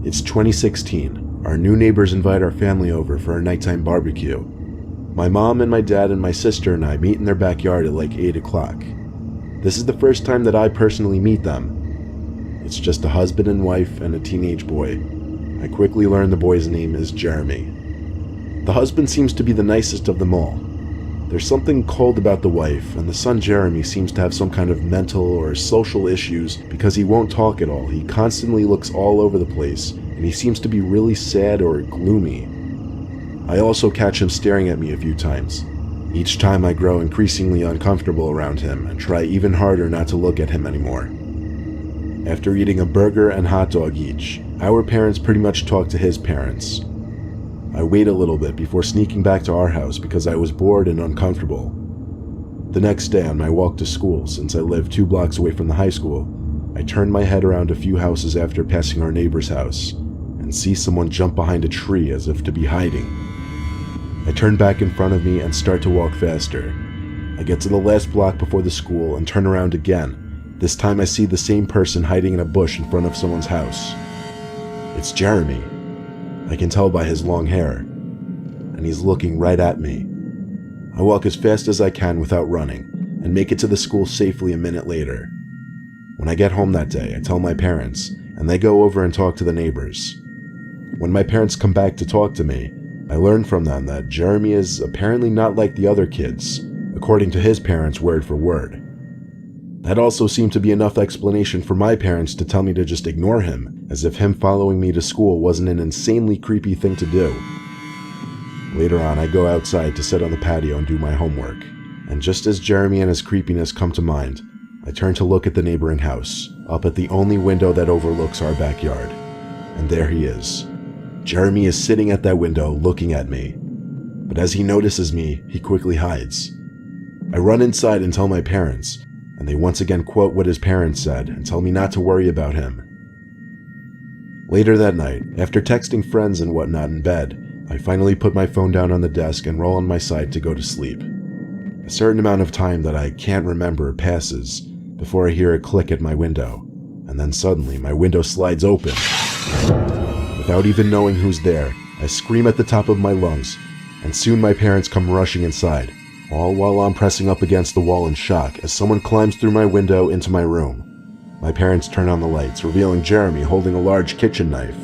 It's 2016. Our new neighbors invite our family over for a nighttime barbecue. My mom and my dad and my sister and I meet in their backyard at like 8 o'clock. This is the first time that I personally meet them. It's just a husband and wife and a teenage boy. I quickly learn the boy's name is Jeremy. The husband seems to be the nicest of them all. There's something cold about the wife, and the son Jeremy seems to have some kind of mental or social issues because he won't talk at all. He constantly looks all over the place, and he seems to be really sad or gloomy. I also catch him staring at me a few times. Each time I grow increasingly uncomfortable around him and try even harder not to look at him anymore. After eating a burger and hot dog each, our parents pretty much talk to his parents. I wait a little bit before sneaking back to our house because I was bored and uncomfortable. The next day on my walk to school, since I live 2 blocks away from the high school, I turn my head around a few houses after passing our neighbor's house and see someone jump behind a tree as if to be hiding. I turn back in front of me and start to walk faster. I get to the last block before the school and turn around again. This time I see the same person hiding in a bush in front of someone's house. It's Jeremy. I can tell by his long hair, and he's looking right at me. I walk as fast as I can without running, and make it to the school safely a minute later. When I get home that day, I tell my parents, and they go over and talk to the neighbors. When my parents come back to talk to me, I learn from them that Jeremy is apparently not like the other kids, according to his parents word for word. That also seemed to be enough explanation for my parents to tell me to just ignore him, as if him following me to school wasn't an insanely creepy thing to do. Later on, I go outside to sit on the patio and do my homework, and just as Jeremy and his creepiness come to mind, I turn to look at the neighboring house, up at the only window that overlooks our backyard. And there he is. Jeremy is sitting at that window looking at me, but as he notices me, he quickly hides. I run inside and tell my parents, and they once again quote what his parents said and tell me not to worry about him. Later that night, after texting friends and whatnot in bed, I finally put my phone down on the desk and roll on my side to go to sleep. A certain amount of time that I can't remember passes before I hear a click at my window, and then suddenly my window slides open. Without even knowing who's there, I scream at the top of my lungs, and soon my parents come rushing inside, all while I'm pressing up against the wall in shock as someone climbs through my window into my room. My parents turn on the lights, revealing Jeremy holding a large kitchen knife.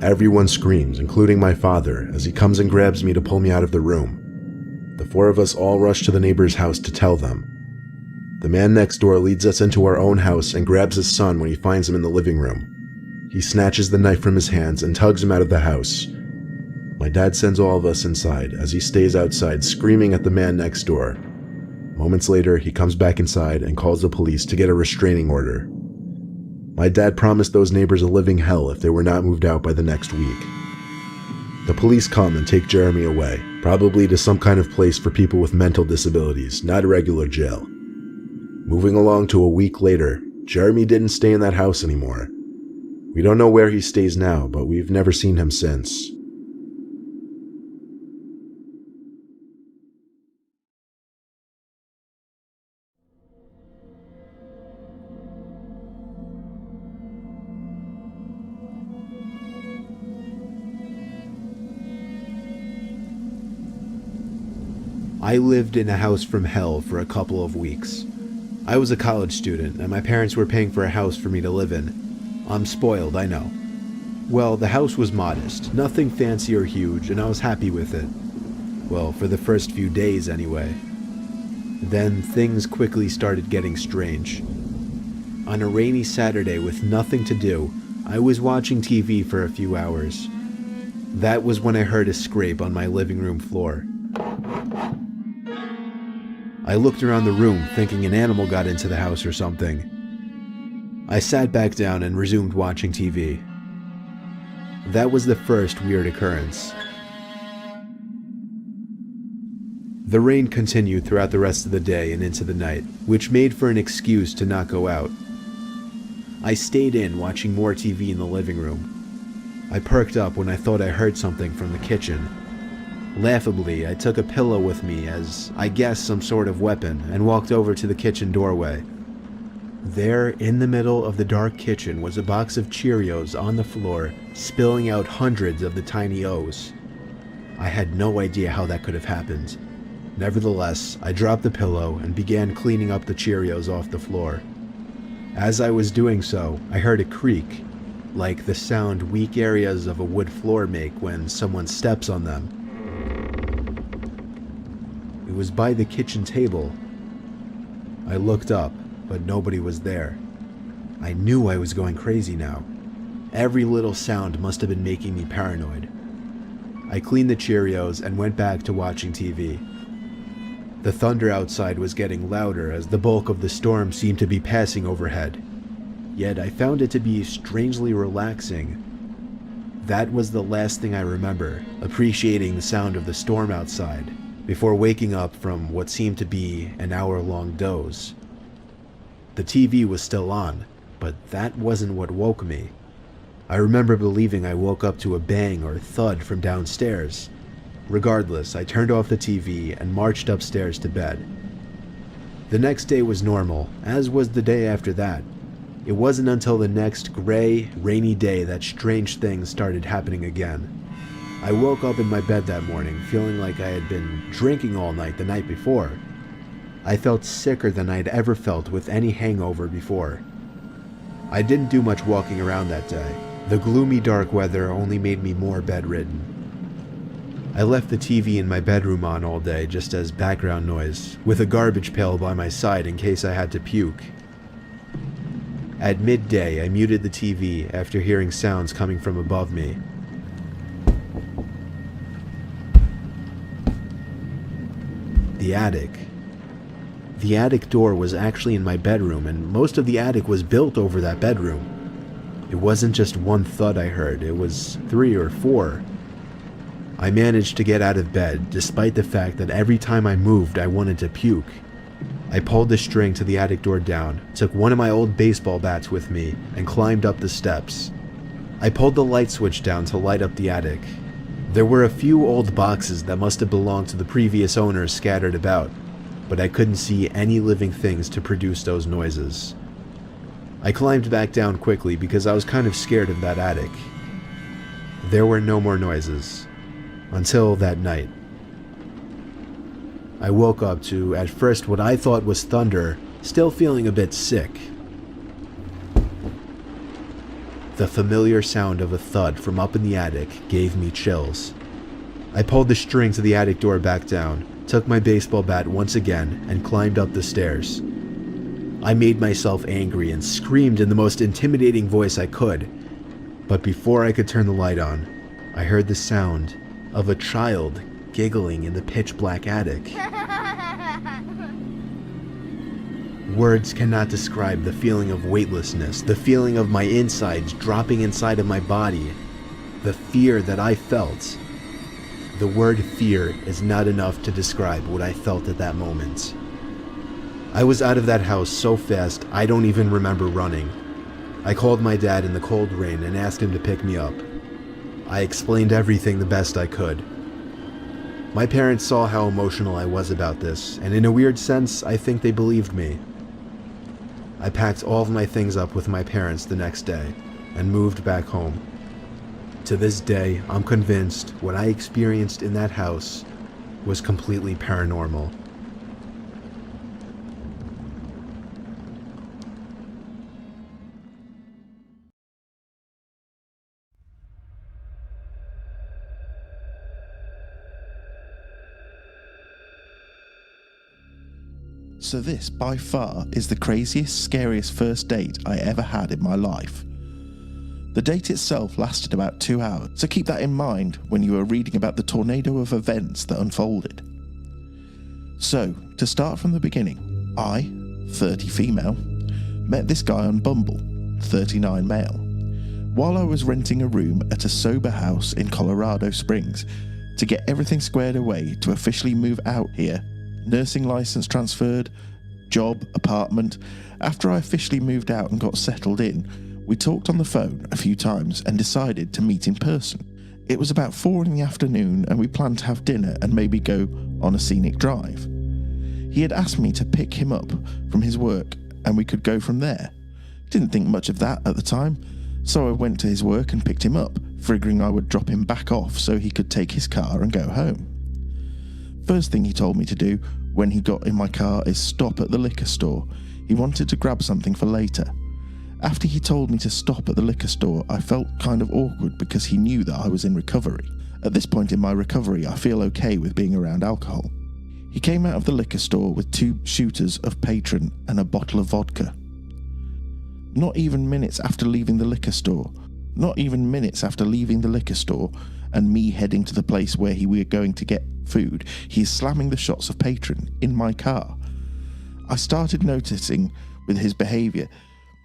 Everyone screams, including my father, as he comes and grabs me to pull me out of the room. The 4 of us all rush to the neighbor's house to tell them. The man next door leads us into our own house and grabs his son when he finds him in the living room. He snatches the knife from his hands and tugs him out of the house. My dad sends all of us inside as he stays outside screaming at the man next door. Moments later, he comes back inside and calls the police to get a restraining order. My dad promised those neighbors a living hell if they were not moved out by the next week. The police come and take Jeremy away, probably to some kind of place for people with mental disabilities, not a regular jail. Moving along to a week later, Jeremy didn't stay in that house anymore. We don't know where he stays now, but we've never seen him since. I lived in a house from hell for a couple of weeks. I was a college student, and my parents were paying for a house for me to live in. I'm spoiled, I know. Well, the house was modest, nothing fancy or huge, and I was happy with it. Well, for the first few days anyway. Then things quickly started getting strange. On a rainy Saturday with nothing to do, I was watching TV for a few hours. That was when I heard a scrape on my living room floor. I looked around the room thinking an animal got into the house or something. I sat back down and resumed watching TV. That was the first weird occurrence. The rain continued throughout the rest of the day and into the night, which made for an excuse to not go out. I stayed in watching more TV in the living room. I perked up when I thought I heard something from the kitchen. Laughably, I took a pillow with me as, I guess, some sort of weapon and walked over to the kitchen doorway. There, in the middle of the dark kitchen, was a box of Cheerios on the floor spilling out hundreds of the tiny O's. I had no idea how that could have happened. Nevertheless, I dropped the pillow and began cleaning up the Cheerios off the floor. As I was doing so, I heard a creak, like the sound weak areas of a wood floor make when someone steps on them. It was by the kitchen table. I looked up, but nobody was there. I knew I was going crazy now. Every little sound must have been making me paranoid. I cleaned the Cheerios and went back to watching TV. The thunder outside was getting louder as the bulk of the storm seemed to be passing overhead. Yet I found it to be strangely relaxing. That was the last thing I remember, appreciating the sound of the storm outside, before waking up from what seemed to be an hour-long doze. The TV was still on, but that wasn't what woke me. I remember believing I woke up to a bang or thud from downstairs. Regardless, I turned off the TV and marched upstairs to bed. The next day was normal, as was the day after that. It wasn't until the next gray, rainy day that strange things started happening again. I woke up in my bed that morning feeling like I had been drinking all night the night before. I felt sicker than I'd ever felt with any hangover before. I didn't do much walking around that day. The gloomy dark weather only made me more bedridden. I left the TV in my bedroom on all day just as background noise, with a garbage pail by my side in case I had to puke. At midday, I muted the TV after hearing sounds coming from above me. The attic. The attic door was actually in my bedroom, and most of the attic was built over that bedroom. It wasn't just one thud I heard, it was 3 or 4. I managed to get out of bed, despite the fact that every time I moved I wanted to puke. I pulled the string to the attic door down, took one of my old baseball bats with me, and climbed up the steps. I pulled the light switch down to light up the attic. There were a few old boxes that must have belonged to the previous owners scattered about, but I couldn't see any living things to produce those noises. I climbed back down quickly because I was kind of scared of that attic. There were no more noises. Until that night. I woke up to, at first, what I thought was thunder, still feeling a bit sick. The familiar sound of a thud from up in the attic gave me chills. I pulled the string to the attic door back down, took my baseball bat once again, and climbed up the stairs. I made myself angry and screamed in the most intimidating voice I could, but before I could turn the light on, I heard the sound of a child giggling in the pitch-black attic. Words cannot describe the feeling of weightlessness, the feeling of my insides dropping inside of my body, the fear that I felt. The word fear is not enough to describe what I felt at that moment. I was out of that house so fast I don't even remember running. I called my dad in the cold rain and asked him to pick me up. I explained everything the best I could. My parents saw how emotional I was about this, and in a weird sense, I think they believed me. I packed all of my things up with my parents the next day, and moved back home. To this day, I'm convinced what I experienced in that house was completely paranormal. So this, by far, is the craziest, scariest first date I ever had in my life. The date itself lasted about 2 hours, so keep that in mind when you are reading about the tornado of events that unfolded. So, to start from the beginning, I, 30 female, met this guy on Bumble, 39 male, while I was renting a room at a sober house in Colorado Springs to get everything squared away to officially move out here. Nursing license transferred, job, apartment. After I officially moved out and got settled in, we talked on the phone a few times and decided to meet in person. It was about 4 in the afternoon and we planned to have dinner and maybe go on a scenic drive. He had asked me to pick him up from his work and we could go from there. Didn't think much of that at the time, So I went to his work and picked him up, figuring I would drop him back off so he could take his car and go home. First thing he told me to do when he got in my car is stop at the liquor store. He wanted to grab something for later. After he told me to stop at the liquor store, I felt kind of awkward because he knew that I was in recovery. At this point in my recovery, I feel okay with being around alcohol. He came out of the liquor store with 2 shooters of Patron and a bottle of vodka. Not even minutes after leaving the liquor store and me heading to the place where we were going to get food, he is slamming the shots of Patron in my car. I started noticing with his behaviour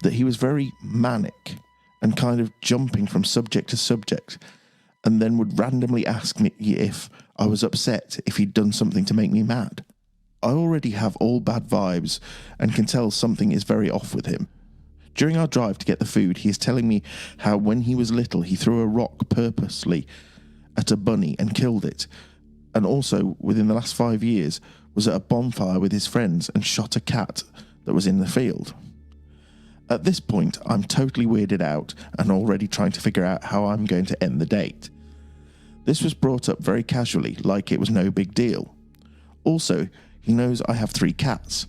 that he was very manic and kind of jumping from subject to subject, and then would randomly ask me if I was upset if he'd done something to make me mad. I already have all bad vibes and can tell something is very off with him. During our drive to get the food, he is telling me how when he was little he threw a rock purposely at a bunny and killed it, and also within the last 5 years was at a bonfire with his friends and shot a cat that was in the field. At this point, I'm totally weirded out and already trying to figure out how I'm going to end the date. This was brought up very casually, like it was no big deal. Also, he knows I have 3 cats.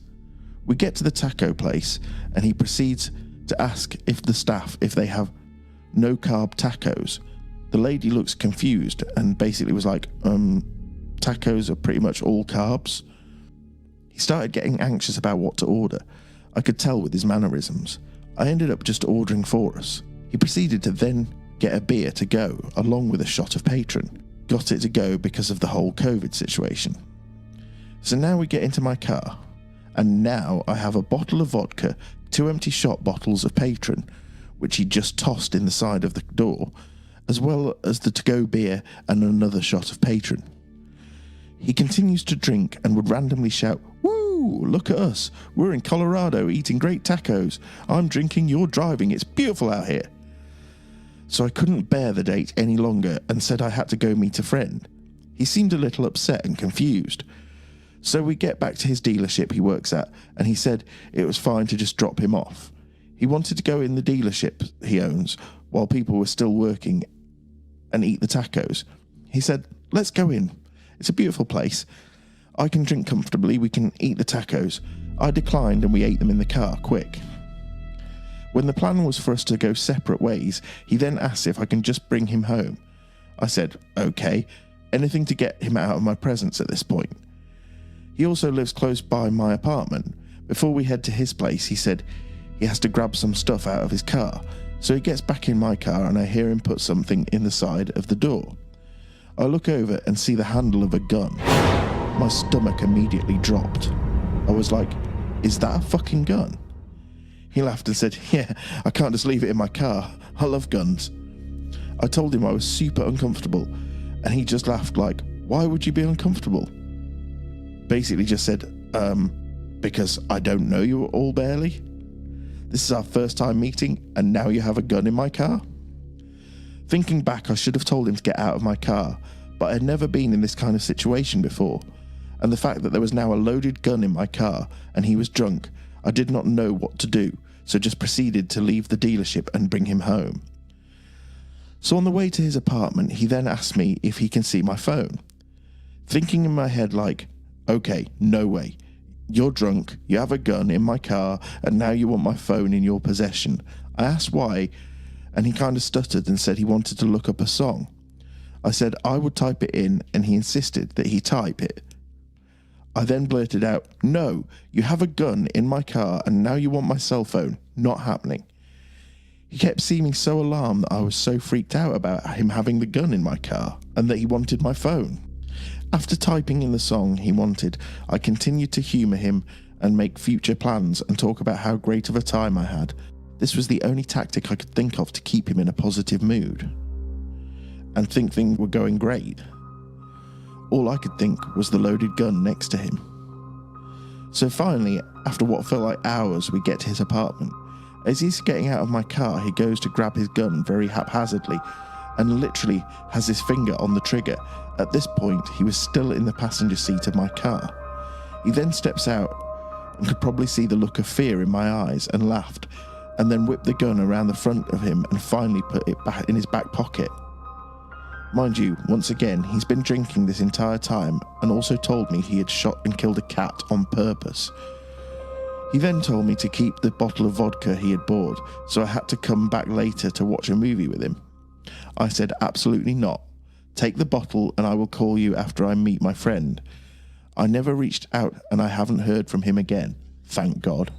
We get to the taco place and he proceeds to ask if they have no carb tacos. The lady looks confused and basically was like, tacos are pretty much all carbs. He started getting anxious about what to order. I could tell with his mannerisms. I ended up just ordering for us. He proceeded to then get a beer to go, along with a shot of Patron. Got it to go because of the whole COVID situation. So now we get into my car, and now I have a bottle of vodka, 2 empty shot bottles of Patron, which he just tossed in the side of the door, as well as the to-go beer and another shot of Patron. He continues to drink and would randomly shout, "Woo, look at us, we're in Colorado eating great tacos. I'm drinking, you're driving, it's beautiful out here." So I couldn't bear the date any longer and said I had to go meet a friend. He seemed a little upset and confused. So we get back to his dealership he works at, and he said it was fine to just drop him off. He wanted to go in the dealership he owns while people were still working and eat the tacos. He said, "Let's go in. It's a beautiful place. I can drink comfortably, we can eat the tacos." I declined and we ate them in the car, quick. When the plan was for us to go separate ways, he then asked if I can just bring him home. I said, okay, anything to get him out of my presence at this point. He also lives close by my apartment. Before we head to his place, he said he has to grab some stuff out of his car. So he gets back in my car and I hear him put something in the side of the door. I look over and see the handle of a gun. My stomach immediately dropped. I was like, is that a fucking gun? He laughed and said, "Yeah, I can't just leave it in my car. I love guns." I told him I was super uncomfortable, and he just laughed like, "Why would you be uncomfortable?" Basically just said, because I don't know you all barely. This is our first time meeting, and now you have a gun in my car? Thinking back, I should have told him to get out of my car, but I had never been in this kind of situation before, and the fact that there was now a loaded gun in my car, and he was drunk, I did not know what to do, so just proceeded to leave the dealership and bring him home. So on the way to his apartment, he then asked me if he can see my phone. Thinking in my head like, okay, no way. You're drunk, you have a gun in my car, and now you want my phone in your possession. I asked why, and he kind of stuttered and said he wanted to look up a song. I said I would type it in, and he insisted that he type it. I then blurted out, "No, you have a gun in my car and now you want my cell phone. Not happening." He kept seeming so alarmed that I was so freaked out about him having the gun in my car and that he wanted my phone. After typing in the song he wanted, I continued to humour him and make future plans and talk about how great of a time I had. This was the only tactic I could think of to keep him in a positive mood and think things were going great. All I could think was the loaded gun next to him. So finally, after what felt like hours, we get to his apartment. As he's getting out of my car, he goes to grab his gun very haphazardly and literally has his finger on the trigger. At this point, he was still in the passenger seat of my car. He then steps out and could probably see the look of fear in my eyes and laughed and then whipped the gun around the front of him and finally put it back in his back pocket. Mind you, once again, he's been drinking this entire time and also told me he had shot and killed a cat on purpose. He then told me to keep the bottle of vodka he had bought, so I had to come back later to watch a movie with him. I said, absolutely not. Take the bottle and I will call you after I meet my friend. I never reached out and I haven't heard from him again. Thank God.